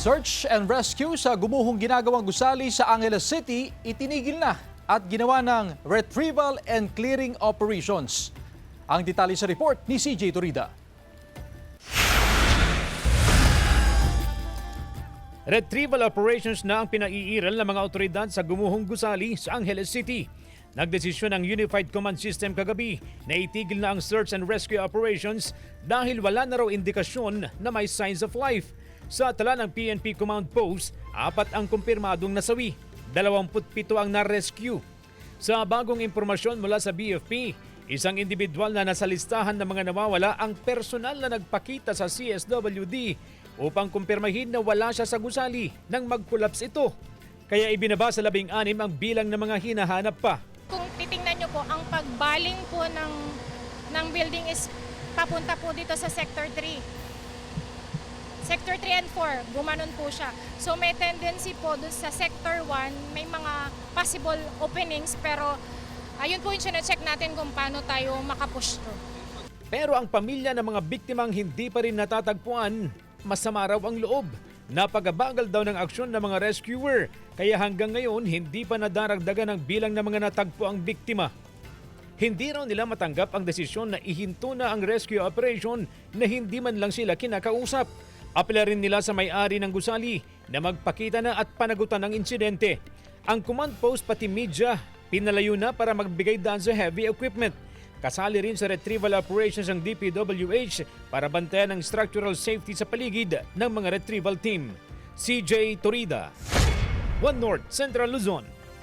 Search and rescue sa gumuhong ginagawang gusali sa Angeles City itinigil na at ginawa ng retrieval and clearing operations. Ang detalye sa report ni CJ Torida. Retrieval operations na ang pinaiiral ng mga otoridad sa gumuhong gusali sa Angeles City. Nagdesisyon ang Unified Command System kagabi na itigil na ang search and rescue operations dahil wala na raw indikasyon na may signs of life. Sa tala ng PNP Command Post, 4 ang kumpirmadong nasawi, 27 ang na-rescue. Sa bagong impormasyon mula sa BFP, isang individual na nasa listahan ng mga nawawala ang personal na nagpakita sa CSWD upang kumpirmahin na wala siya sa gusali nang mag-collapse ito. Kaya ibinaba sa 16 ang bilang ng mga hinahanap pa. Kung titingnan nyo po, ang pagbaling po ng building is papunta po dito sa Sector 3. Sector 3 and 4, gumanon po siya. So may tendency po doon sa Sector 1, may mga possible openings pero ayun po yung sinecheck natin kung paano tayo makapush through. Pero ang pamilya ng mga biktimang hindi pa rin natatagpuan, masama raw ang loob. Napagabagal daw ng aksyon ng mga rescuer, kaya hanggang ngayon hindi pa nadaragdagan ang bilang ng mga natagpo ang biktima. Hindi raw nila matanggap ang desisyon na ihinto na ang rescue operation na hindi man lang sila kinakausap. Apela rin nila sa may-ari ng gusali na magpakita na at panagutan ng insidente. Ang command post pati media pinalayo na para magbigay daan sa heavy equipment. Kasali rin sa retrieval operations ang DPWH para bantayan ang structural safety sa paligid ng mga retrieval team. CJ Torida, One North, Central Luzon.